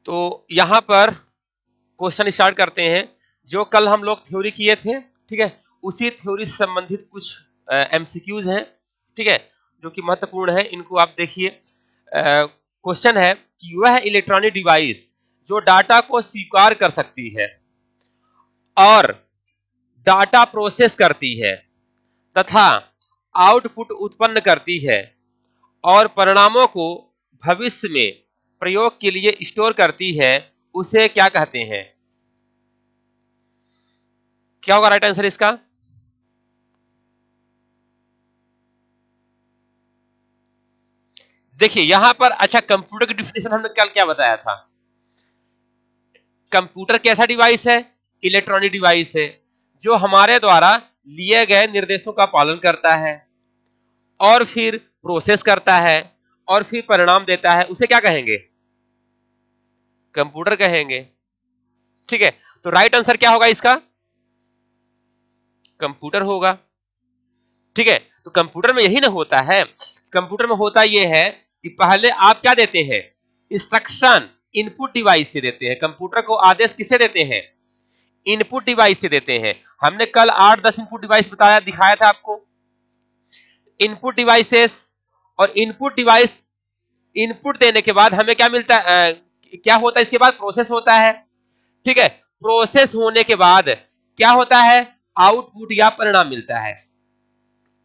तो यहां पर क्वेश्चन स्टार्ट करते हैं। जो कल हम लोग थ्योरी किए थे, ठीक है, उसी थ्योरी से संबंधित कुछ एमसीक्यूज हैं, ठीक है, जो कि महत्वपूर्ण है। इनको आप देखिए। क्वेश्चन है कि वह इलेक्ट्रॉनिक डिवाइस जो डाटा को स्वीकार कर सकती है और डाटा प्रोसेस करती है तथा आउटपुट उत्पन्न करती है और परिणामों को भविष्य में प्रयोग के लिए स्टोर करती है, उसे क्या कहते हैं? क्या होगा राइट आंसर इसका? देखिए यहां पर, अच्छा, कंप्यूटर की डिफिनेशन हमने कल क्या बताया था? कंप्यूटर कैसा डिवाइस है? इलेक्ट्रॉनिक डिवाइस है जो हमारे द्वारा लिए गए निर्देशों का पालन करता है और फिर प्रोसेस करता है और फिर परिणाम देता है। उसे क्या कहेंगे? कंप्यूटर कहेंगे। ठीक है, तो राइट आंसर क्या होगा इसका? कंप्यूटर होगा। ठीक है, तो कंप्यूटर में यही ना होता है। कंप्यूटर में होता यह है कि पहले आप क्या देते हैं? इंस्ट्रक्शन इनपुट डिवाइस से देते हैं। कंप्यूटर को आदेश किससे देते हैं? इनपुट डिवाइस से देते हैं। हमने कल 8-10 इनपुट डिवाइस बताया, दिखाया था आपको। इनपुट डिवाइसेस और इनपुट डिवाइस, इनपुट देने के बाद हमें क्या मिलता है? क्या होता है इसके बाद? प्रोसेस होता है। ठीक है, प्रोसेस होने के बाद क्या होता है? आउटपुट या परिणाम मिलता है।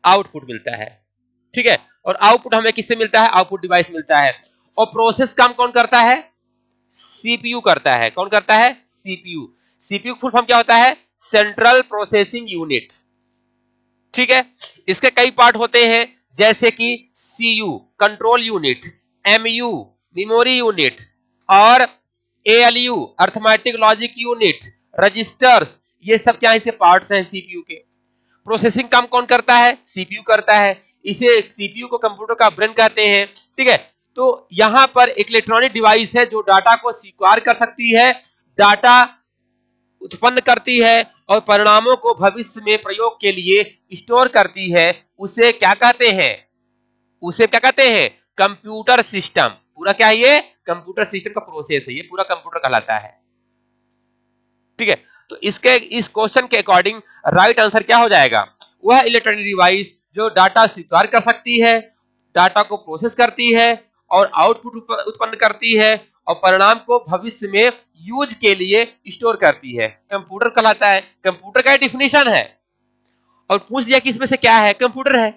आउटपुट मिलता है। ठीक है, और आउटपुट हमें किससे मिलता है? आउटपुट डिवाइस मिलता है। और प्रोसेस काम कौन करता है? सीपीयू करता है। कौन करता है? सीपीयू। सीपीयू फुल फॉर्म क्या होता है? Central processing unit. ठीक है, इसके कई पार्ट होते हैं, जैसे कि CU control unit, MU memory unit, और ALU arithmetic logic unit, registers, ये सब क्या इसे पार्ट्स हैं सीपीयू के। प्रोसेसिंग काम कौन करता है? सीपीयू करता है। इसे सीपीयू को कंप्यूटर का ब्रेन कहते हैं। ठीक है, तो यहां पर एक इलेक्ट्रॉनिक डिवाइस है जो डाटा को स्वीकार कर सकती है, डाटा उत्पन्न करती है और परिणामों को भविष्य में प्रयोग के लिए स्टोर करती है। उसे क्या कहते हैं? उसे क्या कहते हैं? Computer system. पूरा क्या है ये? कंप्यूटर सिस्टम का प्रोसेस है ये, पूरा कंप्यूटर कहलाता है। ठीक है, तो इसके इस क्वेश्चन के अकॉर्डिंग राइट आंसर क्या हो जाएगा? वह इलेक्ट्रॉनिक डिवाइस जो डाटा स्वीकार कर सकती है, डाटा को प्रोसेस करती है और आउटपुट उत्पन्न करती है और परिणाम को भविष्य में यूज के लिए स्टोर करती है, कंप्यूटर कहलाता है। कंप्यूटर का डिफिनेशन है और पूछ दिया कि इसमें से क्या है? कंप्यूटर है।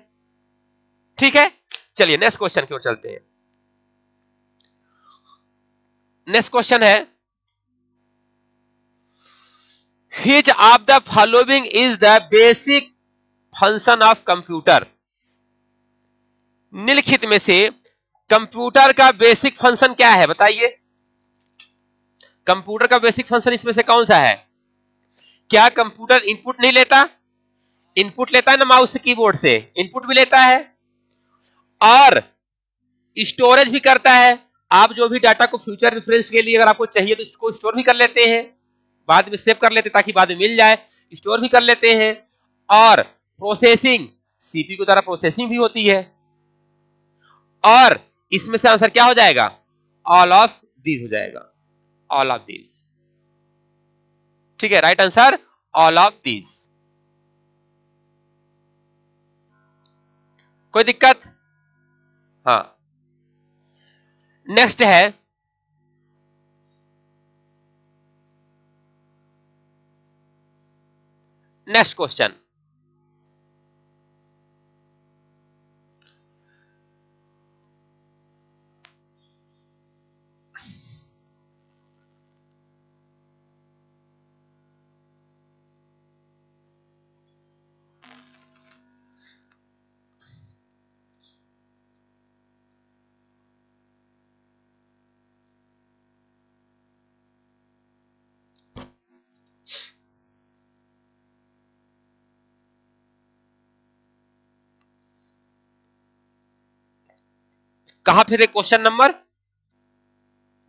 ठीक है, चलिए नेक्स्ट क्वेश्चन की ओर चलते हैं। नेक्स्ट क्वेश्चन है, which of the following is the basic function of computer? निम्नलिखित में से कंप्यूटर का बेसिक फंक्शन क्या है? बताइए, कंप्यूटर का बेसिक फंक्शन इसमें से कौन सा है? क्या कंप्यूटर इनपुट नहीं लेता? इनपुट लेता है ना, माउस से कीबोर्ड से इनपुट भी लेता है और स्टोरेज भी करता है। आप जो भी डाटा को फ्यूचर रेफरेंस के लिए अगर आपको चाहिए तो इसको स्टोर भी कर लेते हैं, बाद में सेव कर लेते ताकि बाद में मिल जाए, स्टोर भी कर लेते हैं। और प्रोसेसिंग, सीपीयू के द्वारा प्रोसेसिंग भी होती है। और इसमें से आंसर क्या हो जाएगा? ऑल ऑफ दीज हो जाएगा, ऑल ऑफ दीज। ठीक है, right answer all of these. कोई दिक्कत? हाँ, नेक्स्ट है, नेक्स्ट क्वेश्चन, कहां फिर क्वेश्चन नंबर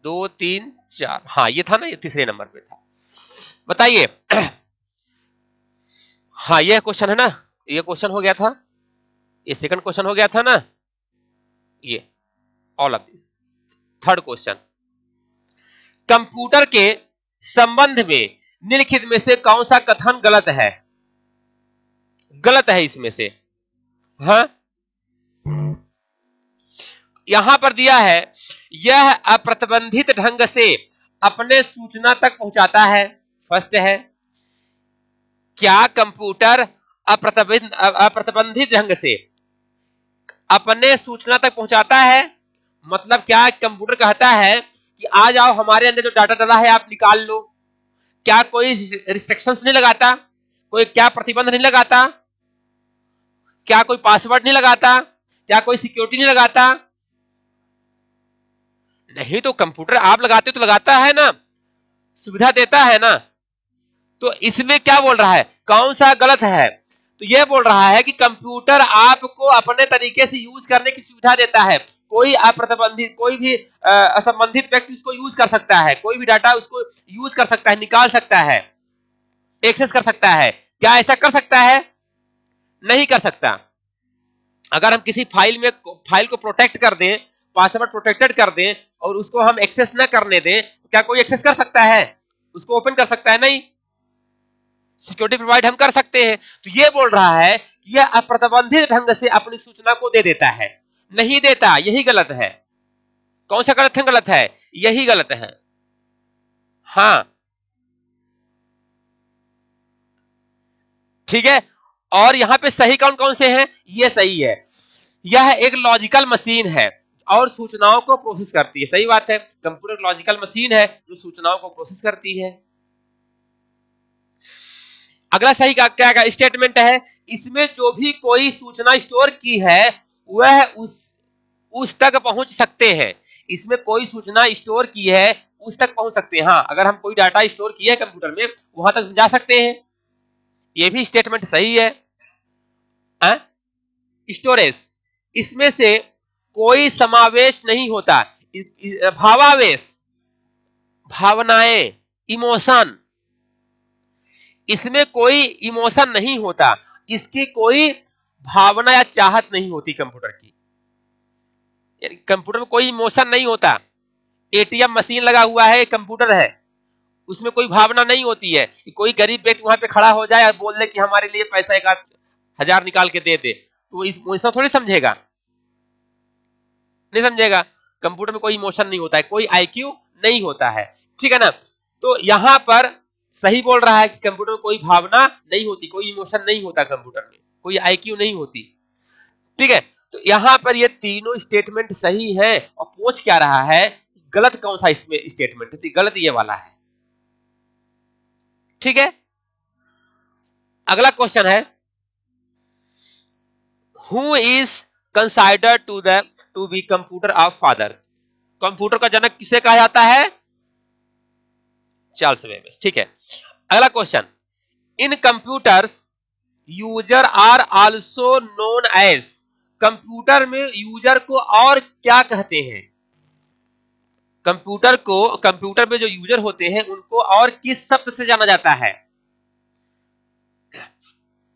2, 3, 4? हाँ ये था ना, ये तीसरे नंबर पे था। बताइए। हाँ ये क्वेश्चन है ना, ये क्वेश्चन हो गया था, ये सेकंड क्वेश्चन हो गया था ना, ये all of this. Third question, computer के संबंध में निम्नलिखित में से कौन सा कथन गलत है? गलत है इसमें से। हाँ, यहां पर दिया है, यह अप्रतिबंधित ढंग से अपने सूचना तक पहुंचाता है। फर्स्ट है, क्या कंप्यूटर अप्रतिबंधित ढंग से अपने सूचना तक पहुंचाता है? मतलब क्या कंप्यूटर कहता है कि आ जाओ, हमारे अंदर जो डाटा डला है आप निकाल लो? क्या कोई रिस्ट्रिक्शंस नहीं लगाता? कोई क्या प्रतिबंध नहीं लगाता? क्या कोई पासवर्ड नहीं लगाता? क्या कोई सिक्योरिटी नहीं लगाता? नहीं, तो कंप्यूटर आप लगाते हो तो लगाता है ना, सुविधा देता है ना। तो इसमें क्या बोल रहा है, कौन सा गलत है? तो यह बोल रहा है कि कंप्यूटर आपको अपने तरीके से यूज करने की सुविधा देता है। कोई अप्रतिबंधित, कोई भी असंबंधित व्यक्ति उसको यूज कर सकता है, कोई भी डाटा उसको यूज कर सकता है, निकाल सकता है, एक्सेस कर सकता है। क्या ऐसा कर सकता है? नहीं कर सकता। अगर हम किसी फाइल को प्रोटेक्ट कर दें, पासवर्ड प्रोटेक्टेड कर दें और उसको हम एक्सेस न करने दें, तो क्या कोई एक्सेस कर सकता है? उसको ओपन कर सकता है? नहीं। सिक्योरिटी प्रोवाइड हम कर सकते हैं। तो ये बोल रहा है कि यह अप्रतिबंधित ढंग से अपनी सूचना को दे देता है। नहीं देता, यही गलत है। कौन सा गलत है? गलत है, यही गलत है। हाँ, ठीक है। और यहां पे सही कौन कौन से हैं? ये सही है। यह एक लॉजिकल मशीन है और सूचनाओं को प्रोसेस करती है। सही बात है, कंप्यूटर लॉजिकल मशीन है जो सूचनाओं को प्रोसेस करती है। अगला सही क्या स्टेटमेंट है, इसमें जो भी कोई सूचना स्टोर की है वह उस तक पहुंच सकते हैं। इसमें कोई सूचना स्टोर की है उस तक पहुंच सकते हैं। हाँ, अगर हम कोई डाटा स्टोर किया है कंप्यूटर में, वहां तक जा सकते हैं। ये भी स्टेटमेंट सही है। स्टोरेज, इसमें से कोई समावेश नहीं होता। भावावेश, भावनाएं, इमोशन, इसमें कोई इमोशन नहीं होता। इसकी कोई भावना या चाहत नहीं होती कंप्यूटर की। कंप्यूटर में कोई इमोशन नहीं होता। एटीएम मशीन लगा हुआ है, कंप्यूटर है, उसमें कोई भावना नहीं होती है कि कोई गरीब व्यक्ति वहां पे खड़ा हो जाए और बोल दे कि हमारे लिए पैसा 1,000 निकाल के दे दे, तो इस थोड़ी समझेगा, नहीं समझेगा। कंप्यूटर में कोई इमोशन नहीं होता है, कोई आईक्यू नहीं होता है। ठीक है ना। तो यहां पर सही बोल रहा है कि कंप्यूटर में कोई भावना नहीं होती, कोई इमोशन नहीं होता, कंप्यूटर में कोई आईक्यू नहीं होती। ठीक है। तो यहां पर ये तीनों स्टेटमेंट सही है और पूछ क्या रहा है, गलत कौन सा इसमें स्टेटमेंट है? गलत ये वाला है। ठीक है। अगला क्वेश्चन है, who is consider to be computer of father? Computer का जनक किसे कहा जाता है? Charles Babbage. ठीक है। अगला question, in computers user are also known as, computer में यूजर को और क्या कहते हैं? कंप्यूटर में जो यूजर होते हैं उनको और किस शब्द से जाना जाता है?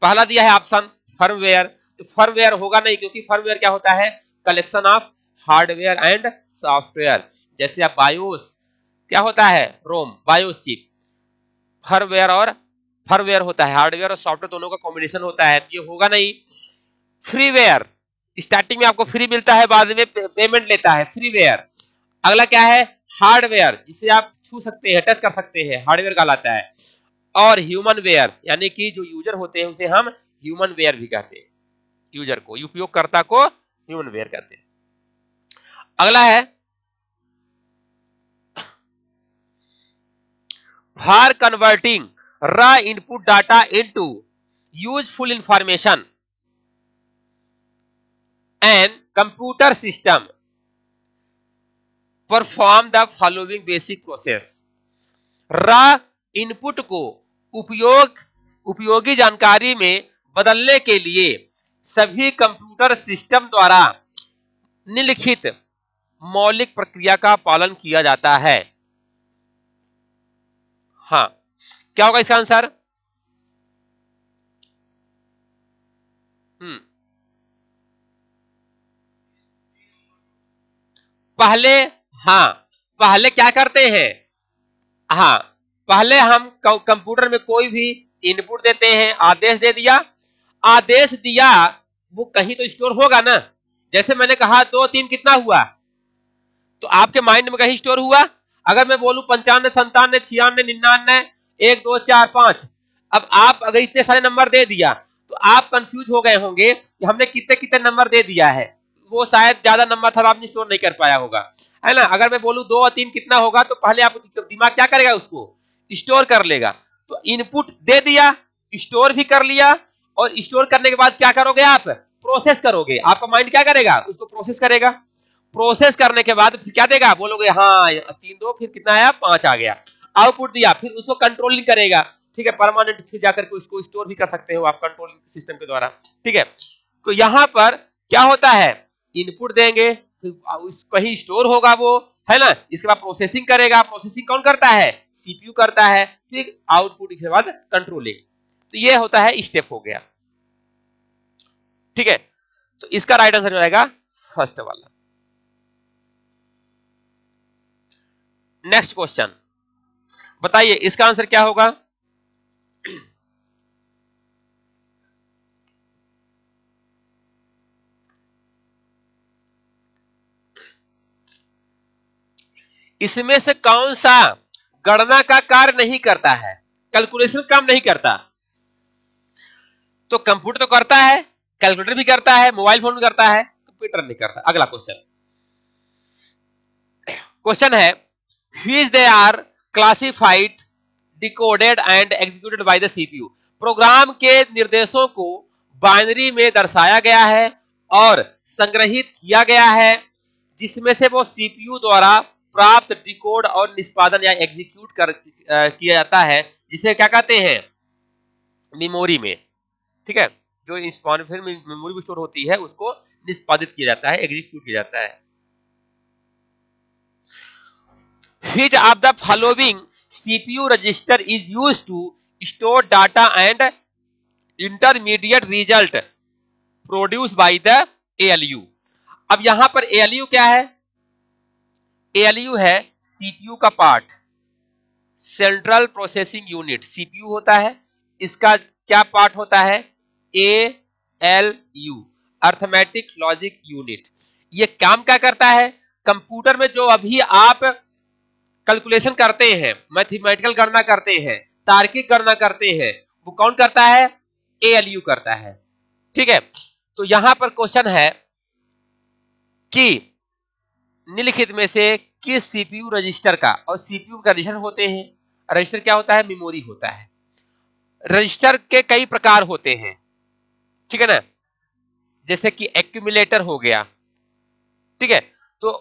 पहला दिया है ऑप्शन फर्मवेयर, तो फर्मवेयर होगा नहीं, क्योंकि फर्मवेयर क्या होता है? Collection of hardware and software. जैसे आप बायोस क्या होता है? रोम, बायोस चिप। फर्मवेयर होता है, हार्डवेयर और सॉफ्टवेयर दोनों का कॉम्बिनेशन होता है, तो ये होगा नहीं। फ्रीवेयर, स्टार्टिंग में आपको फ्री मिलता है, बाद में पेमेंट लेता है, फ्रीवेयर। अगला क्या है? हार्डवेयर, जिसे आप छू सकते हैं, टच कर सकते हैं, हार्डवेयर कहलाता है। और ह्यूमन वेयर, यानी कि जो यूजर होते हैं उसे हम ह्यूमन वेयर भी कहते हैं। यूजर को, उपयोगकर्ता को ह्यूमन वेयर कहते हैं। अगला है, for converting raw input data into useful information and computer system perform the following basic process. Raw input को उपयोगी जानकारी में बदलने के लिए सभी कंप्यूटर सिस्टम द्वारा निम्नलिखित मौलिक प्रक्रिया का पालन किया जाता है। हाँ, क्या होगा इसका आंसर? पहले, हाँ, पहले क्या करते हैं? हाँ, पहले हम कंप्यूटर में कोई भी इनपुट देते हैं, आदेश दे दिया, आदेश दिया, वो कहीं तो स्टोर होगा ना। जैसे मैंने कहा 2 3 कितना हुआ, तो आपके माइंड में कहीं स्टोर हुआ। अगर मैं बोलूं 95 97 96 99 1 2 4 5, अब आप अगर इतने सारे नंबर दे दिया तो आप कंफ्यूज हो गए होंगे कि हमने कितने कितने नंबर दे दिया है। वो शायद ज्यादा नंबर था, आपने स्टोर नहीं कर पाया होगा, है ना। अगर मैं बोलूं 2 और 3 कितना होगा, तो पहले आप दिमाग क्या करेगा, उसको स्टोर कर लेगा। तो इनपुट दे दिया, स्टोर भी कर लिया, और स्टोर करने के बाद क्या करोगे, आप प्रोसेस करोगे। आपका माइंड क्या करेगा, उसको प्रोसेस करेगा। प्रोसेस करने के बाद फिर क्या देगा, बोलोगे हाँ 3 2 फिर कितना आया, 5 आ गया। आउटपुट दिया, फिर उसको कंट्रोलिंग करेगा, ठीक है, परमानेंट, फिर जाकर के उसको स्टोर भी कर सकते हो आप कंट्रोलिंग सिस्टम के द्वारा, ठीक है। तो यहां पर क्या होता है, इनपुट देंगे, फिर कहीं स्टोर होगा वो, है ना। इसके बाद प्रोसेसिंग करेगा, प्रोसेसिंग कौन करता है, सीपीयू करता है, फिर आउटपुट के बाद कंट्रोलिंग। तो ये होता है स्टेप हो गया, ठीक है। तो इसका राइट आंसर हो जाएगा फर्स्ट वाला। नेक्स्ट क्वेश्चन बताइए, इसका आंसर क्या होगा। इसमें से कौन सा गणना का कार्य नहीं करता है, कैलकुलेशन काम नहीं करता। तो कंप्यूटर तो करता है, कैलकुलेटर भी करता है, मोबाइल फोन भी करता है, कंप्यूटर नहीं करता। अगला क्वेश्चन, क्वेश्चन है which they are classified, decoded and executed by the CPU. Program के निर्देशों को बाइनरी में दर्शाया गया है और संग्रहित किया गया है, जिसमें से वो सीपीयू द्वारा प्राप्त, डिकोड और निष्पादन या एग्जीक्यूट किया जाता है, जिसे क्या कहते हैं, मेमोरी में, ठीक है। जो मेमोरी में स्टोर होती है उसको निष्पादित किया जाता है, एग्जीक्यूट किया जाता है। Which of the following CPU register is used to store data and intermediate result produced by the ALU। अब यहां पर ALU क्या है, ALU है CPU का part, central processing unit, CPU होता है। इसका क्या पार्ट होता है, ALU, अर्थमेटिक लॉजिक यूनिट। ये काम क्या करता है, कंप्यूटर में जो अभी आप कैलकुलेशन करते हैं, मैथमेटिकल गणना करते हैं, तार्किक गणना करते हैं, वो कौन करता है, एएलयू करता है, ठीक है। तो यहां पर क्वेश्चन है कि निम्नलिखित में से किस सीपीयू रजिस्टर का, और सीपीयू का रजिस्टर होते हैं, रजिस्टर क्या होता है, मेमोरी होता है। रजिस्टर के कई प्रकार होते हैं, ठीक है ना, जैसे कि एक्यूमुलेटर हो गया, ठीक है। तो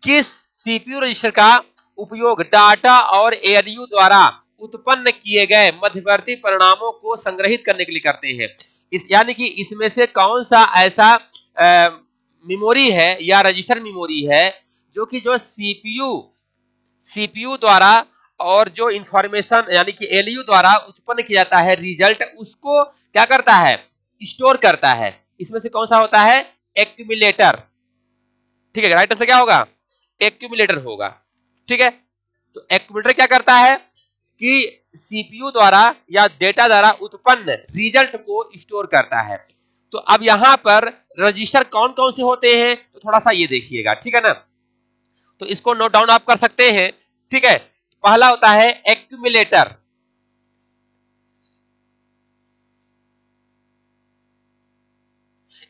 किस सीपीयू रजिस्टर का उपयोग डाटा और एएलयू द्वारा उत्पन्न किए गए मध्यवर्ती परिणामों को संग्रहित करने के लिए करते हैं। इस यानी कि इसमें से कौन सा ऐसा मेमोरी है या रजिस्टर मेमोरी है जो कि जो सीपीयू द्वारा और जो इंफॉर्मेशन यानी कि एलयू द्वारा उत्पन्न किया जाता है रिजल्ट, उसको क्या करता है, स्टोर करता है। इसमें से कौन सा होता है, एक्यूमुलेटर, ठीक है। राइट आंसर क्या होगा, एक्यूमुलेटर होगा, ठीक है। तो एक्यूमुलेटर क्या करता है कि सीपीयू द्वारा या डेटा द्वारा उत्पन्न रिजल्ट को स्टोर करता है। तो अब यहां पर रजिस्टर कौन कौन से होते हैं, तो थोड़ा सा ये देखिएगा, ठीक है ना। तो इसको नोट डाउन आप कर सकते हैं, ठीक है। पहला होता है एक्यूमुलेटर,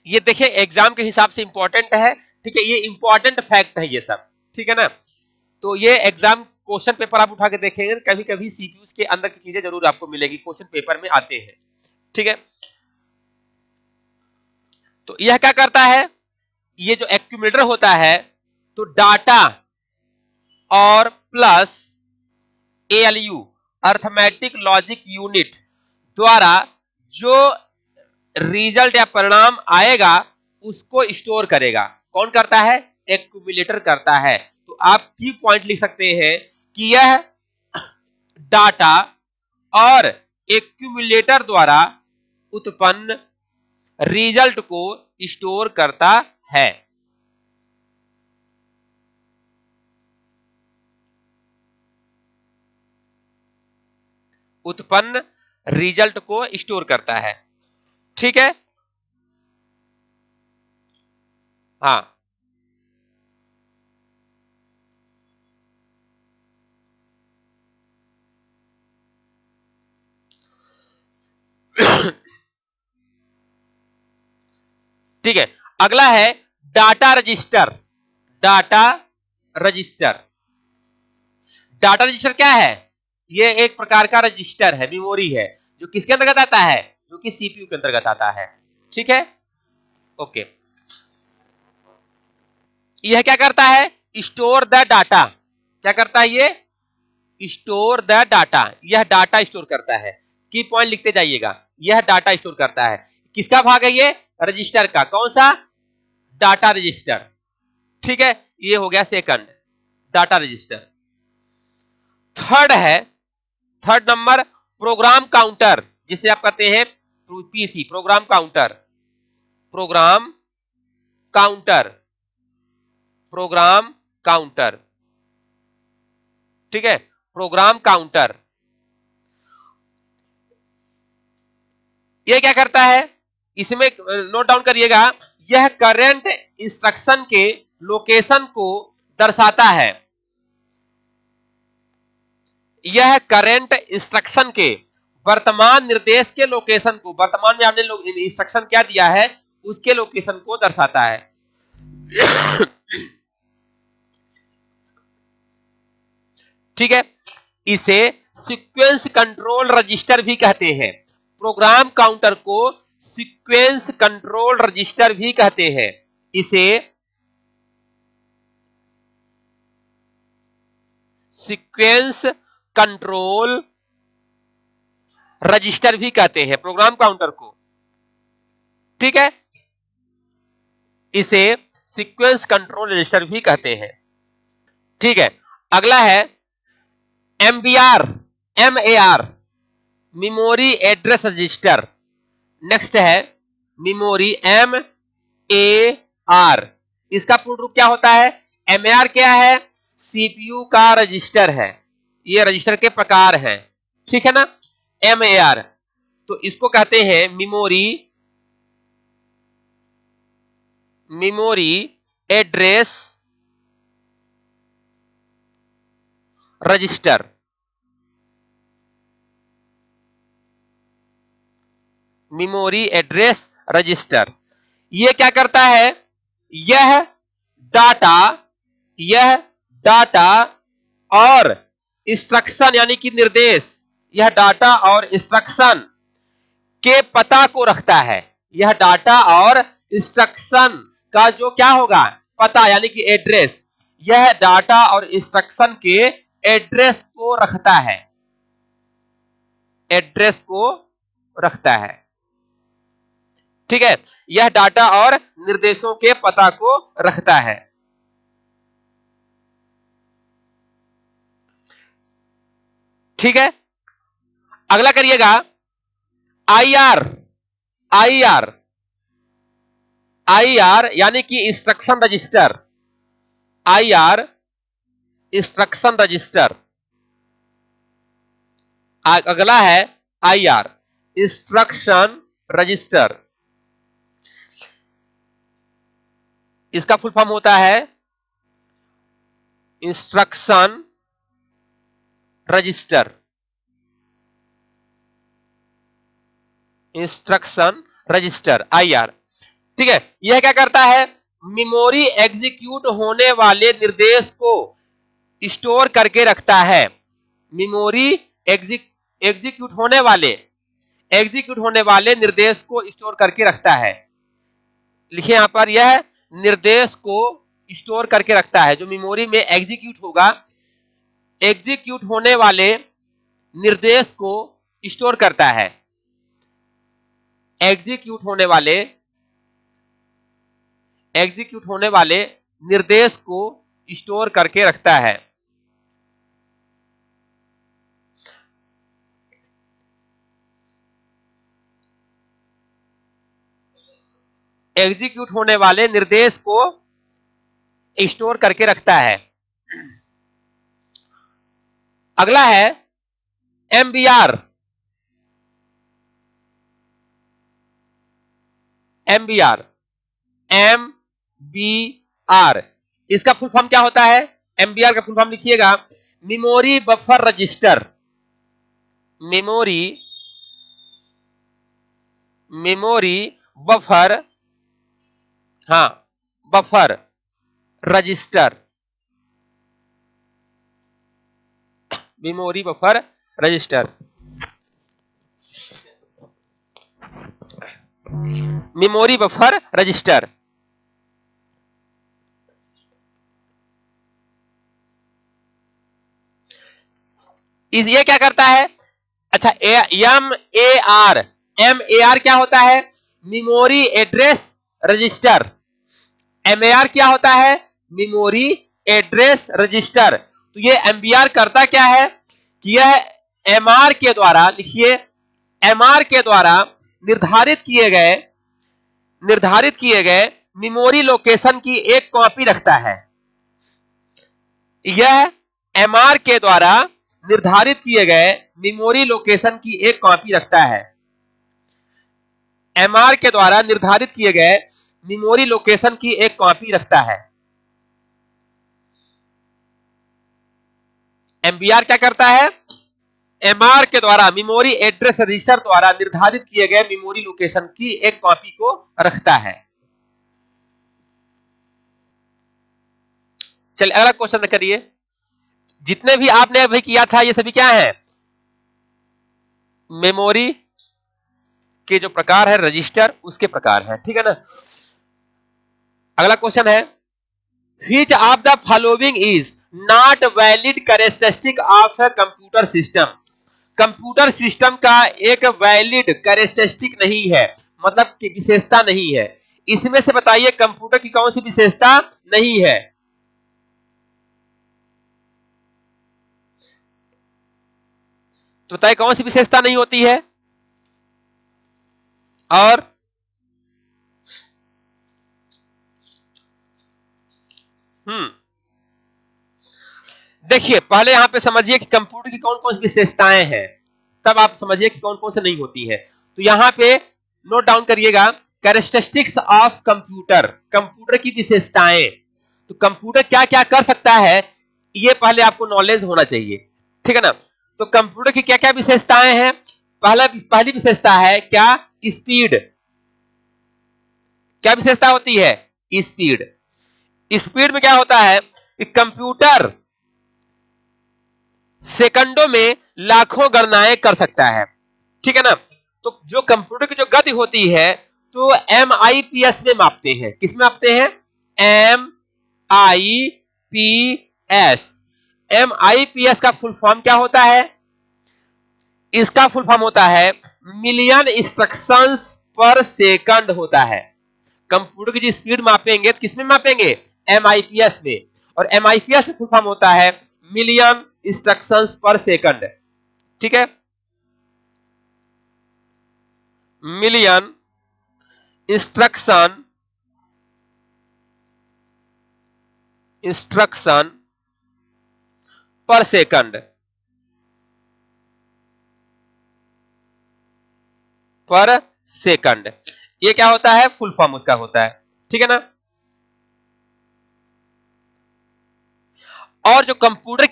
ये देखिए एग्जाम के हिसाब से इंपॉर्टेंट है, ठीक है, ये इंपॉर्टेंट फैक्ट है ये सब, ठीक है ना। तो ये एग्जाम क्वेश्चन पेपर आप उठा के देखेंगे, कभी कभी सीपीयू के अंदर की चीजें जरूर आपको मिलेगी, क्वेश्चन पेपर में आते हैं, ठीक है। तो यह क्या करता है, ये जो एक्यूमुलेटर होता है, तो डाटा और plus ALU, arithmetic logic unit द्वारा जो रिजल्ट या परिणाम आएगा उसको स्टोर करेगा। कौन करता है, एक्यूमुलेटर करता है। तो आप की पॉइंट लिख सकते हैं कि यह डाटा और एक्यूमुलेटर द्वारा उत्पन्न रिजल्ट को स्टोर करता है। उत्पन्न रिजल्ट को स्टोर करता है। ठीक है, हाँ। ठीक है, अगला है data register. Data register, data register क्या है? ये एक प्रकार का रजिस्टर है, मेमोरी है, जो किसके अंतर्गत आता है? जो कि सीपीयू के अंतर्गत आता है। ठीक है, ओके। यह क्या करता है? Store the data. क्या करता है ये? Store the data. यह डाटा स्टोर करता है। की पॉइंट लिखते जाइएगा, यह डाटा स्टोर करता है। किसका भाग है ये? रजिस्टर का। कौन सा? Data register. ठीक है, ये हो गया सेकंड, डाटा रजिस्टर। थर्ड है, थर्ड नंबर प्रोग्राम काउंटर, जिसे आप कहते हैं PC, program counter. Program counter, program counter. ठीक है, प्रोग्राम काउंटर। ये क्या करता है? इसमें नोट डाउन करिएगा, यह करंट इंस्ट्रक्शन के लोकेशन को दर्शाता है। यह करंट इंस्ट्रक्शन के वर्तमान निर्देश के लोकेशन को, वर्तमान में आपने इंस्ट्रक्शन क्या दिया है उसके लोकेशन को दर्शाता है। ठीक है, इसे सीक्वेंस कंट्रोल रजिस्टर भी कहते हैं। प्रोग्राम काउंटर को सीक्वेंस कंट्रोल रजिस्टर भी कहते हैं। इसे सीक्वेंस कंट्रोल रजिस्टर भी कहते हैं, प्रोग्राम काउंटर को। ठीक है, इसे सीक्वेंस कंट्रोल रजिस्टर भी कहते हैं। ठीक है, अगला है MBR, MAR, memory address register. Next है मेमोरी एमएआर। इसका पूर्ण रूप क्या होता है? एमएआर क्या है? सीपीयू का रजिस्टर है। ये रजिस्टर के प्रकार हैं। ठीक है ना, एमएआर। तो इसको कहते हैं memory, memory address register. Memory address register. ये क्या करता है? यह डाटा, यह डाटा और इंस्ट्रक्शन यानी कि निर्देश, यह डाटा और इंस्ट्रक्शन के पता को रखता है। यह डाटा और इंस्ट्रक्शन का जो क्या होगा? पता यानी कि एड्रेस। यह डाटा और इंस्ट्रक्शन के एड्रेस को रखता है, एड्रेस को रखता है। ठीक है, यह डाटा और निर्देशों के पता को रखता है। ठीक है, अगला करिएगा आईआर। आईआर, आईआर यानी कि instruction register. IR instruction register. अगला है आईआर इंस्ट्रक्शन रजिस्टर। इसका फुल फॉर्म होता है instruction register. Instruction register, IR. ठीक है, यह क्या करता है? मेमोरी एग्जीक्यूट होने वाले निर्देश को स्टोर करके रखता है। मेमोरी एग्जीक्यूट होने वाले निर्देश को स्टोर करके रखता है। लिखिए यहां पर, यह निर्देश को स्टोर करके रखता है। जो मेमोरी में एग्जीक्यूट होगा, एग्जीक्यूट होने वाले निर्देश को स्टोर करता है। एग्जीक्यूट होने वाले निर्देश को स्टोर करके रखता है। एग्जीक्यूट होने वाले निर्देश को स्टोर करके रखता है। अगला है एमबीआर, MBR, MBR इसका फुल फॉर्म क्या होता है? MBR का फुल फॉर्म लिखिएगा, memory buffer register, memory buffer, हाँ buffer register, memory buffer register, memory buffer register. ये क्या करता है? अच्छा, MAR क्या होता है? Memory address register. MAR क्या होता है? Memory address register. तो ये MBR करता क्या है कि यह MR के द्वारा, लिखिए, MR के द्वारा निर्धारित किए गए मेमोरी लोकेशन की एक कॉपी रखता है। यह MR के द्वारा निर्धारित किए गए मेमोरी लोकेशन की एक कॉपी रखता है। MR के द्वारा निर्धारित किए गए मेमोरी लोकेशन की एक कॉपी रखता है। MBR क्या करता है? MR के द्वारा मेमोरी एड्रेस रजिस्टर द्वारा निर्धारित किए गए मेमोरी लोकेशन की एक कॉपी को रखता है। चलिए अगला क्वेश्चन करिए। जितने भी आपने अभी किया था ये सभी क्या है? मेमोरी के जो प्रकार है रजिस्टर उसके प्रकार है, ठीक है ना। अगला क्वेश्चन है, which of the following is not valid characteristic of a computer system. Computer system का एक वैलिड कैरेक्टरिस्टिक नहीं है, मतलब कि विशेषता नहीं है। इसमें से बताइए कंप्यूटर की कौन सी विशेषता नहीं है? तो बताइए कौन सी विशेषता नहीं होती है? और देखिए, पहले यहां पे समझिए कि कंप्यूटर की कौन कौन सी विशेषताएं हैं, तब आप समझिए कि कौन कौन से नहीं होती है। तो यहां पे नोट डाउन करिएगा, कैरेक्टरिस्टिक्स ऑफ कंप्यूटर, कंप्यूटर की विशेषताएं। तो कंप्यूटर क्या क्या कर सकता है ये पहले आपको नॉलेज होना चाहिए, ठीक है ना। तो कंप्यूटर की क्या क्या विशेषताएं हैं? पहली विशेषता है क्या? स्पीड। क्या विशेषता होती है? स्पीड। स्पीड में क्या होता है कि कंप्यूटर सेकंडों में लाखों गणनाएं कर सकता है, ठीक है ना। तो जो कंप्यूटर की जो गति होती है तो MIPS में मापते हैं। किस में मापते हैं? MIPS। MIPS का फुल फॉर्म क्या होता है? इसका फुल फॉर्म होता है मिलियन इंस्ट्रक्शंस पर सेकंड होता है। कंप्यूटर की जो स्पीड मापेंगे तो किसमें मापेंगे? MIPS में। और MIPS का फुल फॉर्म होता है मिलियन इंस्ट्रक्शंस पर सेकंड, ठीक है। मिलियन इंस्ट्रक्शन पर सेकंड, ये क्या होता है? फुल फॉर्म उसका होता है, ठीक है ना। और जो कंप्यूटर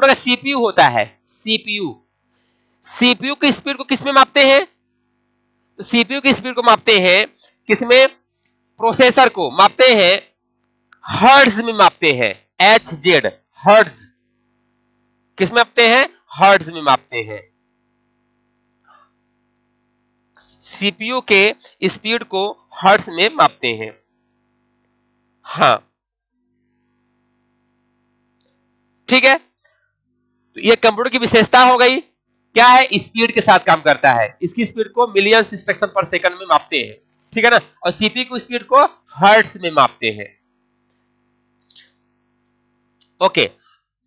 का CPU होता है, CPU की स्पीड को किसमें मापते हैं? तो CPU की स्पीड को मापते हैं किसमें? प्रोसेसर को मापते हैं हर्ट्ज में मापते हैं, HZ, हर्ट्ज। किस में मापते हैं? हर्ट्ज में मापते हैं। CPU के स्पीड को हर्ट्ज में मापते हैं। हाँ, ठीक है। तो ये कंप्यूटर की विशेषता हो गई, क्या है? स्पीड के साथ काम करता है। इसकी स्पीड को मिलियन इंस्ट्रक्शन पर सेकंड में मापते हैं, ठीक है ना। और CPU की स्पीड को हर्ट्ज में मापते हैं। ओके,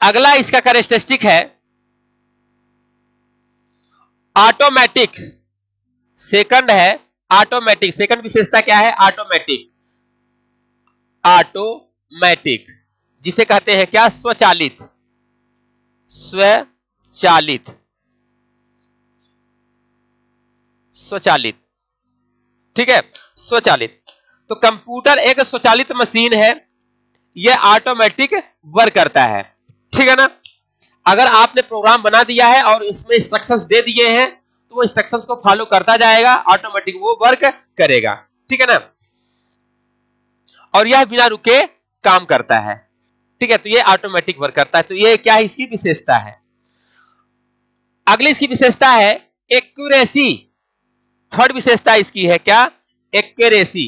अगला इसका कैरेक्टरिस्टिक है ऑटोमेटिक। सेकंड है ऑटोमेटिक। सेकंड विशेषता क्या है? ऑटोमेटिक, जिसे कहते हैं क्या? स्वचालित। स्वचालित, ठीक है, स्वचालित। तो कंप्यूटर एक स्वचालित मशीन है, यह ऑटोमेटिक वर्क करता है, ठीक है ना। अगर आपने प्रोग्राम बना दिया है और इसमें इंस्ट्रक्शंस दे दिए हैं तो वो इंस्ट्रक्शंस को फॉलो करता जाएगा, ऑटोमेटिक वो वर्क करेगा, ठीक है ना। और यह बिना रुके काम करता है, ठीक है। तो ये ऑटोमेटिक वर्क करता है। तो ये क्या है, इसकी विशेषता है। अगली इसकी विशेषता है एक्यूरेसी। थर्ड विशेषता इसकी है क्या, एक्यूरेसी।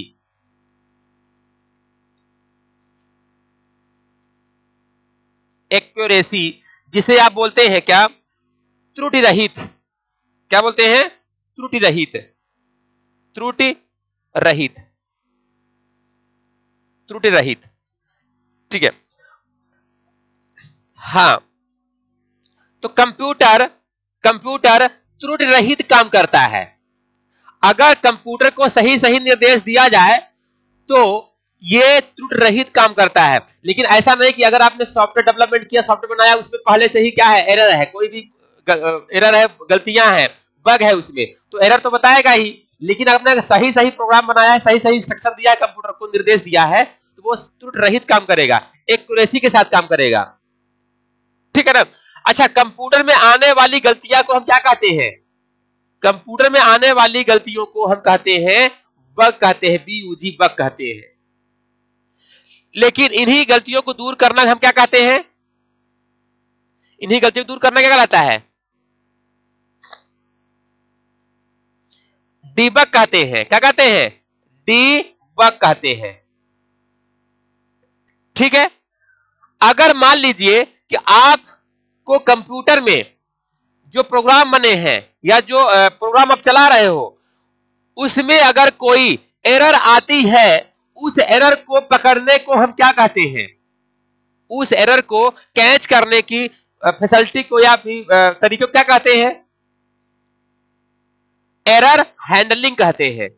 एक्यूरेसी जिसे आप बोलते हैं क्या, त्रुटि रहित। क्या बोलते हैं, त्रुटि रहित, त्रुटि रहित, त्रुटि रहित, ठीक है। हाँ, तो कंप्यूटर कंप्यूटर त्रुटि रहित काम करता है। अगर कंप्यूटर को सही सही निर्देश दिया जाए तो ये त्रुटि रहित काम करता है। लेकिन ऐसा नहीं कि अगर आपने सॉफ्टवेयर डेवलपमेंट किया, सॉफ्टवेयर बनाया, उसमें पहले से ही क्या है, एरर है, कोई भी एरर है, गलतियां हैं, बग है उसमें, तो एरर तो बताएगा ही। लेकिन आपने सही सही प्रोग्राम बनाया है, सही सही इंस्ट्रक्शन दिया है, कंप्यूटर को निर्देश दिया है, तो वो त्रुटि रहित काम करेगा, एक्यूरेसी के साथ काम करेगा, ठीक है ना। अच्छा, कंप्यूटर में आने वाली गलतियां को हम क्या कहते हैं, कंप्यूटर में आने वाली गलतियों को हम कहते हैं बग, कहते हैं BUG, बग कहते हैं। लेकिन इन्हीं गलतियों को दूर करना हम क्या कहते हैं, इन्हीं गलतियों को दूर करना क्या कहलाता है, डीबग कहते हैं। क्या कहते हैं, डीबग कहते हैं, ठीक है। अगर मान लीजिए कि आपको कंप्यूटर में जो प्रोग्राम बने हैं या जो प्रोग्राम आप चला रहे हो, उसमें अगर कोई एरर आती है, उस एरर को पकड़ने को हम क्या कहते हैं, उस एरर को कैच करने की फैसिलिटी को या फिर तरीके को क्या कहते हैं, एरर हैंडलिंग कहते हैं,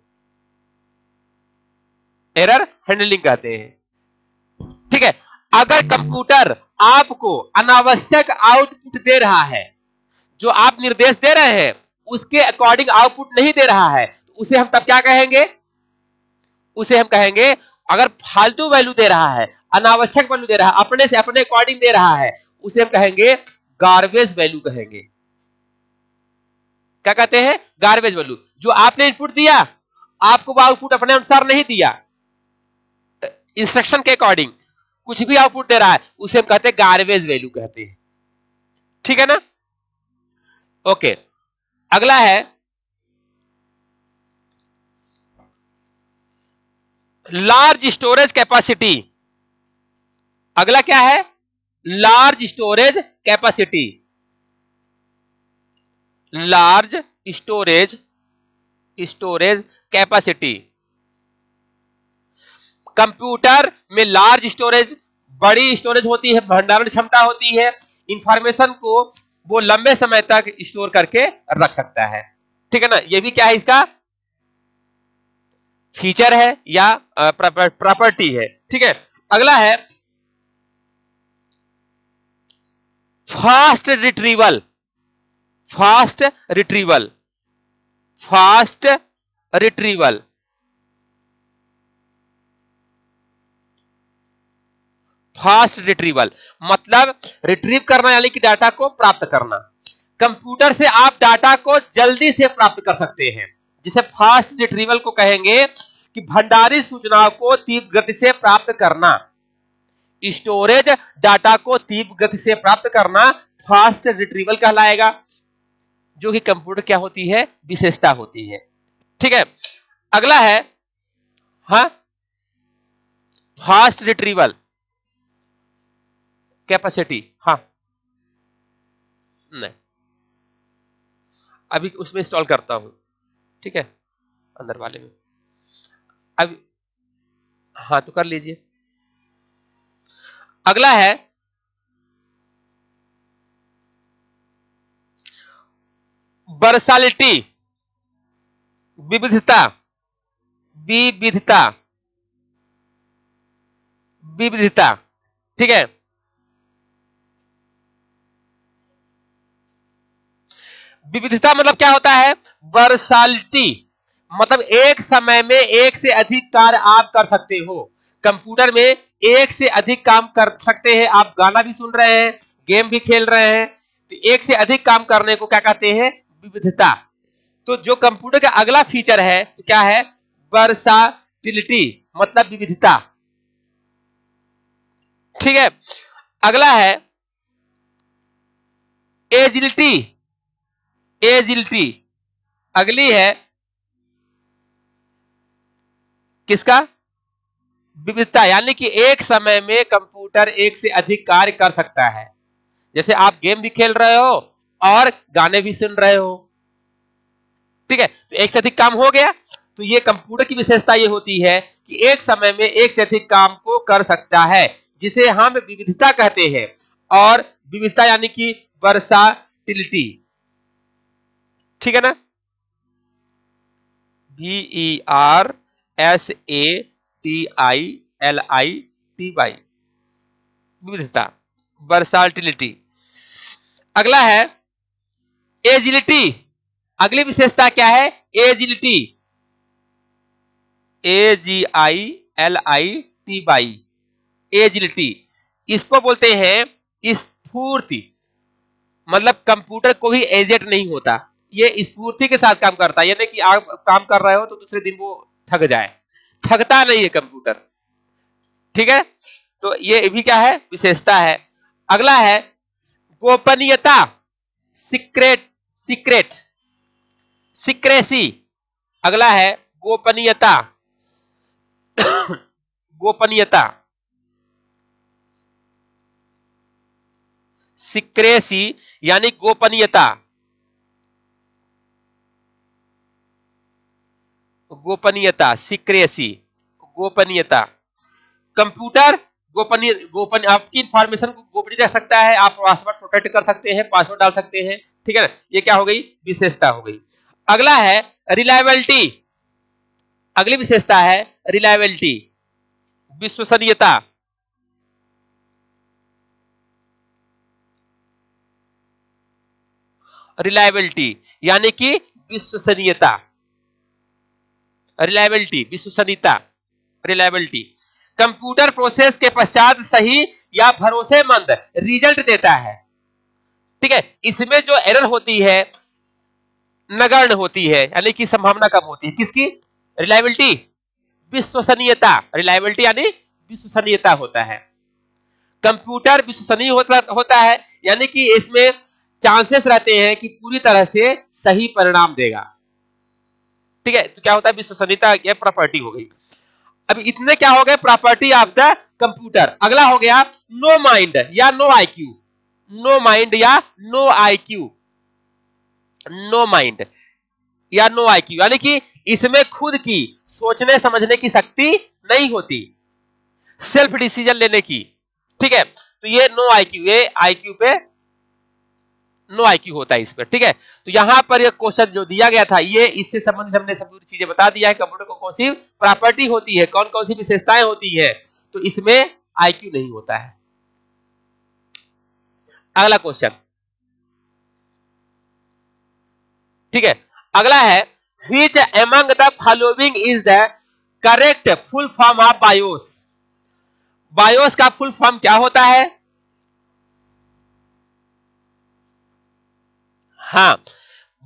एरर हैंडलिंग कहते हैं, ठीक है। अगर कंप्यूटर आपको अनावश्यक आउटपुट दे रहा है, जो आप निर्देश दे रहे हैं उसके अकॉर्डिंग आउटपुट नहीं दे रहा है, तो उसे हम तब क्या कहेंगे, उसे हम कहेंगे, अगर फालतू वैल्यू दे रहा है, अनावश्यक वैल्यू दे रहा है, अपने से अपने अकॉर्डिंग दे रहा है, उसे हम कहेंगे गार्बेज वैल्यू कहेंगे। क्या कहते हैं, गार्बेज वैल्यू। जो आपने इनपुट दिया, आपको वो आउटपुट अपने अनुसार नहीं दिया, इंस्ट्रक्शन के अकॉर्डिंग कुछ भी आउटपुट दे रहा है, उसे हम कहते हैं गार्बेज वैल्यू कहते हैं, ठीक है ना। ओके, अगला है लार्ज स्टोरेज कैपेसिटी। अगला क्या है, large storage capacity, large storage storage capacity. Computer में लार्ज स्टोरेज, बड़ी स्टोरेज होती है, भंडारण क्षमता होती है, इंफॉर्मेशन को वो लंबे समय तक स्टोर करके रख सकता है, ठीक है ना। ये भी क्या है, इसका फीचर है या प्रॉपर्टी है, ठीक है। अगला है fast retrieval, fast retrieval, fast retrieval. Fast retrieval मतलब रिट्रीव करना, यानी कि डाटा को प्राप्त करना। कंप्यूटर से आप डाटा को जल्दी से प्राप्त कर सकते हैं, जिसे फास्ट रिट्रीवल को कहेंगे कि भंडारित सूचनाओं को तीव्र गति से प्राप्त करना, स्टोरेज डाटा को तीव्र गति से प्राप्त करना फास्ट रिट्रीवल कहलाएगा, जो कि कंप्यूटर क्या होती है, विशेषता होती है, ठीक है। अगला है हाँ फास्ट रिट्रीवल कैपेसिटी। हाँ, नहीं, अभी उसमें इंस्टॉल करता हूं, ठीक है, अंदर वाले में अभी। हाँ, तो कर लीजिए। अगला है वर्सालिटी, विविधता, विविधता, विविधता, ठीक है। विविधता मतलब क्या होता है, वर्सालिटी, मतलब एक समय में एक से अधिक कार्य आप कर सकते हो। कंप्यूटर में एक से अधिक काम कर सकते हैं। आप गाना भी सुन रहे हैं, गेम भी खेल रहे हैं, तो एक से अधिक काम करने को क्या कहते हैं? विविधता। तो जो कंप्यूटर का अगला फीचर है तो क्या है? वर्साटिलिटी, मतलब विविधता। ठीक है, अगला है एजिलिटी। एजिलिटी अगली है किसका? विविधता, यानी कि एक समय में कंप्यूटर एक से अधिक कार्य कर सकता है। जैसे आप गेम भी खेल रहे हो और गाने भी सुन रहे हो, ठीक है, तो एक से अधिक काम हो गया। तो ये कंप्यूटर की विशेषता ये होती है कि एक समय में एक से अधिक काम को कर सकता है, जिसे हम विविधता कहते हैं। और विविधता यानी कि वर्साटिलिटी, ठीक है ना? VERSATILITY, विविधता, वर्साटिलिटी। अगला है एजिलिटी। अगली विशेषता क्या है? Agility, AGILITY, agility. इसको बोलते हैं स्फूर्ति, मतलब कंप्यूटर कोई एजेट नहीं होता, ये स्फूर्ति के साथ काम करता है। यानी कि आप काम कर रहे हो तो दूसरे दिन वो थक जाए, थकता नहीं है कंप्यूटर, ठीक है। तो ये भी क्या है? विशेषता है। अगला है गोपनीयता, सीक्रेट, सीक्रेट, सीक्रेसी। अगला है गोपनीयता। गोपनीयता, सीक्रेसी यानी गोपनीयता। गोपनीयता, सीक्रेसी, गोपनीयता। कंप्यूटर गोपनीय आपकी इंफॉर्मेशन को गोपनीय रख सकता है। आप पासवर्ड प्रोटेक्ट कर सकते हैं, पासवर्ड डाल सकते हैं, ठीक है ना? ये क्या हो गई? विशेषता हो गई। अगला है रिलायबिलिटी। अगली विशेषता है रिलायबिलिटी, विश्वसनीयता। रिलायबिलिटी यानी कि विश्वसनीयता, रिलायबिलिटी, विश्वसनीयता, रिलायबिलिटी। कंप्यूटर प्रोसेस के पश्चात सही या भरोसेमंद रिजल्ट देता है, ठीक है। इसमें जो एरर होती है नगण्य होती है, यानी कि संभावना कम होती है। किसकी? रिलायबिलिटी, विश्वसनीयता। रिलायबिलिटी यानी विश्वसनीयता होता है। कंप्यूटर विश्वसनीय होता है, यानी कि इसमें चांसेस रहते हैं कि पूरी तरह से सही परिणाम देगा, ठीक है। तो क्या होता है? विश्वसनीयता, ये प्रॉपर्टी हो गई। अब इतने क्या हो गए? Property of the computer. अगला हो गया नो माइंड या नो आईक्यू। नो माइंड या नो आईक्यू, नो माइंड या नो आईक्यू, यानी कि इसमें खुद की सोचने समझने की शक्ति नहीं होती, सेल्फ डिसीजन लेने की, ठीक है। तो ये नो आईक्यू, ये आईक्यू पे नो आईक्यू होता है इसमें, ठीक है। तो यहां पर ये क्वेश्चन जो दिया गया था, ये इससे संबंधित हमने सब पूरी चीजें बता दिया है। कंप्यूटर को कौन सी प्रॉपर्टी होती है, कौन कौन सी विशेषताएं होती है, तो इसमें आईक्यू नहीं होता है। अगला क्वेश्चन, ठीक है। अगला है which among the following is the correct full form of BIOS. BIOS का फुल फॉर्म क्या होता है? हाँ,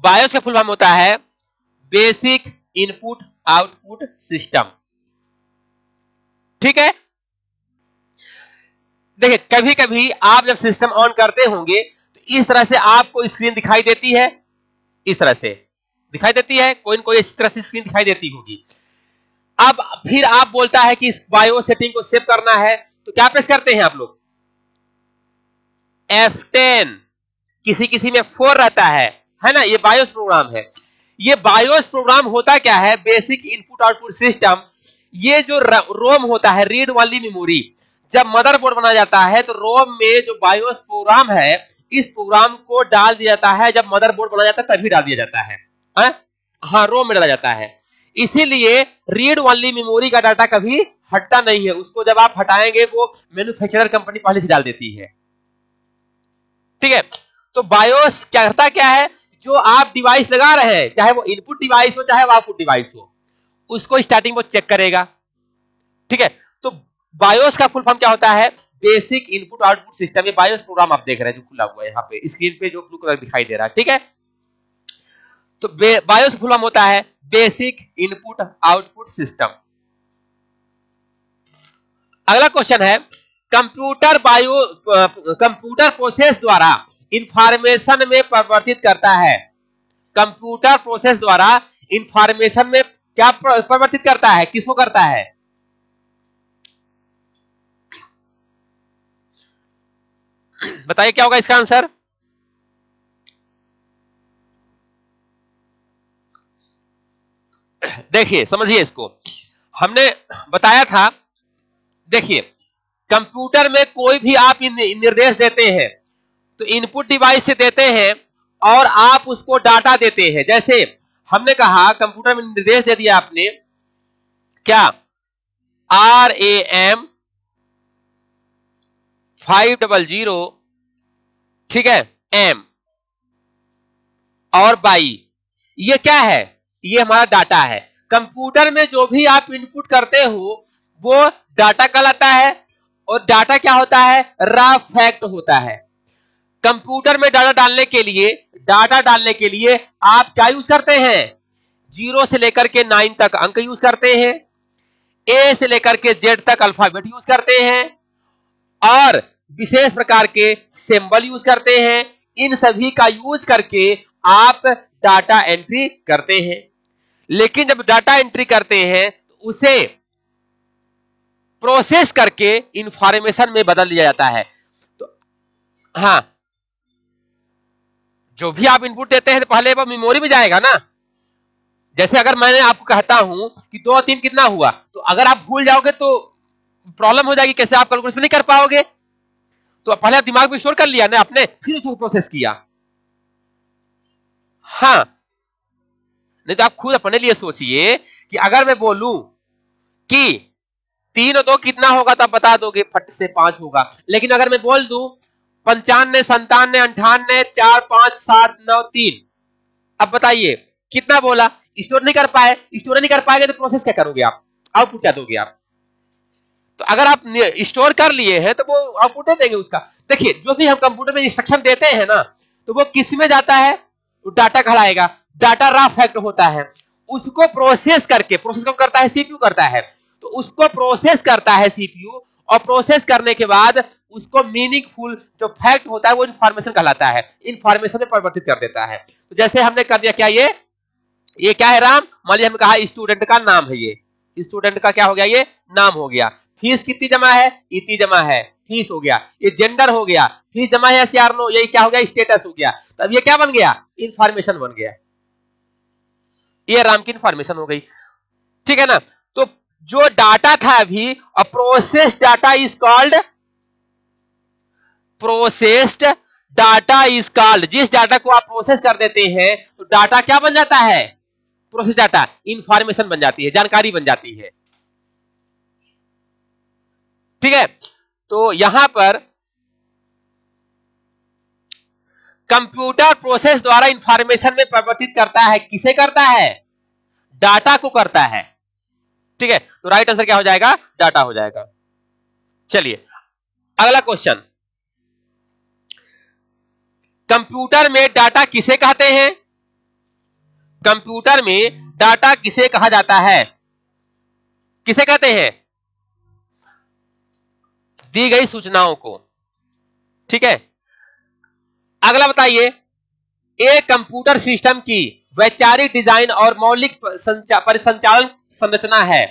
बायोस का फुल फॉर्म होता है बेसिक इनपुट आउटपुट सिस्टम, ठीक है। देखिए, कभी कभी आप जब सिस्टम ऑन करते होंगे तो इस तरह से आपको स्क्रीन दिखाई देती है, इस तरह से दिखाई देती है, कोई न कोई इस तरह से स्क्रीन दिखाई देती होगी। अब फिर आप बोलता है कि इस बायो सेटिंग को सेव करना है, तो क्या प्रेस करते हैं आप लोग? F10। किसी किसी में 4 रहता है ना? ये बायोस प्रोग्राम है। ये बायोस प्रोग्राम होता क्या है? Basic input output system. ये जो रोम होता है, रीड ओनली मेमोरी, जब मदरबोर्ड बनाया जाता है तो रोम में जो बायोस प्रोग्राम है, इस प्रोग्राम को डाल दिया जाता है। जब मदरबोर्ड बनाया जाता है तभी डाल दिया जाता है, हाँ, रोम में डाला जाता है। इसीलिए रीड ओनली मेमोरी का डाटा कभी हटता नहीं है, उसको जब आप हटाएंगे वो मैन्युफैक्चरर कंपनी पहले से डाल देती है, ठीक है। तो बायोस क्या करता क्या है? जो आप डिवाइस लगा रहे हैं, चाहे वो इनपुट डिवाइस हो चाहे वो आउटपुट डिवाइस हो, उसको स्टार्टिंग वो चेक करेगा। ठीक है, तो बायोस का फुल फॉर्म क्या होता है? Basic input output system. ये बायोस प्रोग्राम आप देख रहे हैं जो खुला हुआ है यहाँ पे स्क्रीन पे, जो ब्लू कलर दिखाई दे रहा है। ठीक है, तो बायोस फुल फॉर्म होता है बेसिक इनपुट आउटपुट सिस्टम। अगला क्वेश्चन है, कंप्यूटर प्रोसेस द्वारा इंफॉर्मेशन में परिवर्तित करता है। कंप्यूटर प्रोसेस द्वारा इंफॉर्मेशन में क्या परिवर्तित करता है? किसको करता है? बताइए क्या होगा इसका आंसर? देखिए समझिए इसको, हमने बताया था, देखिए कंप्यूटर में कोई भी आप निर्देश देते हैं तो इनपुट डिवाइस से देते हैं और आप उसको डाटा देते हैं। जैसे हमने कहा कंप्यूटर में निर्देश दे दिया आपने, क्या? RAM 500, ठीक है, M और बाई, ये क्या है? ये हमारा डाटा है। कंप्यूटर में जो भी आप इनपुट करते हो वो डाटा कहलाता है, और डाटा क्या होता है? रॉ फैक्ट होता है। कंप्यूटर में डाटा डालने के लिए आप क्या यूज करते हैं? 0 से लेकर के 9 तक अंक यूज करते हैं, A से लेकर के Z तक अल्फाबेट यूज करते हैं, और विशेष प्रकार के सिंबल यूज करते हैं। इन सभी का यूज करके आप डाटा एंट्री करते हैं। लेकिन जब डाटा एंट्री करते हैं तो उसे प्रोसेस करके इंफॉर्मेशन में बदल दिया जाता है। तो हाँ, जो भी आप इनपुट देते हैं तो पहले वो मेमोरी में जाएगा ना। जैसे अगर मैंने आपको कहता हूं कि 2 और 3 कितना हुआ, तो अगर आप भूल जाओगे तो प्रॉब्लम हो जाएगी, कैसे आप कैलकुलेशन नहीं कर पाओगे। तो पहले आप दिमाग में स्टोर कर लिया ना आपने, फिर उसको प्रोसेस किया। हाँ, नहीं तो आप खुद अपने लिए सोचिए कि अगर मैं बोलूं कि 3 और 2 कितना होगा तो आप बता दोगे, फट से 5 होगा। लेकिन अगर मैं बोल दूं 95, 97, 98, 4, 5, 7, 9, 3, अब बताइए कितना बोला? स्टोर नहीं कर पाए। स्टोर नहीं कर पाएंगे तो प्रोसेस क्या करोगे आप? आउटपुट क्या दोगे आप? तो अगर आप स्टोर कर लिए हैं तो वो आउटपुट दे देंगे उसका। देखिए जो भी हम कंप्यूटर में इंस्ट्रक्शन देते हैं ना, तो वो किस में जाता है? तो डाटा कहलाएगा। डाटा रॉ फैक्ट होता है, उसको प्रोसेस करके, प्रोसेस कौन करता है? सीपीयू करता है। तो उसको प्रोसेस करता है सीपीयू, और प्रोसेस करने के बाद उसको मीनिंगफुल जो फैक्ट होता है वो इंफॉर्मेशन कहलाता है, इंफॉर्मेशन में परिवर्तित कर देता है। तो जैसे हमने कर दिया, क्या ये क्या है? राम। मान लीजिए हमने कहा स्टूडेंट का नाम है, ये स्टूडेंट का क्या हो गया? ये नाम हो गया। फीस कितनी जमा है? इतनी जमा है, फीस हो गया। ये जेंडर हो गया, फीस जमा है या नो, ये क्या हो गया? स्टेटस हो गया। तो अब ये क्या बन गया? इंफॉर्मेशन बन गया। ये राम की इंफॉर्मेशन हो गई। ठीक है ना? तो जो डाटा था अभी, processed data is called, processed data is called, जिस डाटा को आप प्रोसेस कर देते हैं तो डाटा क्या बन जाता है? प्रोसेस डाटा इंफॉर्मेशन बन जाती है, जानकारी बन जाती है। ठीक है, तो यहां पर कंप्यूटर प्रोसेस द्वारा इंफॉर्मेशन में परिवर्तित करता है। किसे करता है? डाटा को करता है। ठीक है, तो राइट आंसर क्या हो जाएगा? डाटा हो जाएगा। चलिए अगला क्वेश्चन, कंप्यूटर में डाटा किसे कहते हैं? कंप्यूटर में डाटा किसे कहा जाता है? किसे कहते हैं? दी गई सूचनाओं को। ठीक है, अगला बताइए, एक कंप्यूटर सिस्टम की वैचारिक डिजाइन और मौलिक परिसंचालन संरचना है।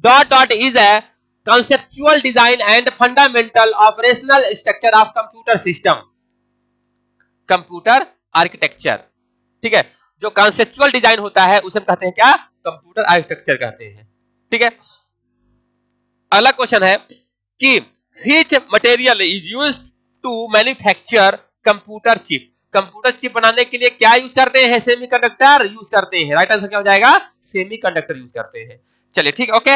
Dot is a conceptual design and fundamental operational structure of computer system, computer architecture. ठीक है, जो कॉन्सेप्चुअल डिजाइन होता है उसे हम कहते हैं क्या? कंप्यूटर आर्किटेक्चर कहते हैं। ठीक है, अगला क्वेश्चन है कि which material is used to manufacture computer chip, computer chip बनाने के लिए क्या यूज करते हैं? सेमीकंडक्टर यूज करते हैं। राइट आंसर क्या हो जाएगा? सेमीकंडक्टर यूज करते हैं। चलिए ठीक, ओके।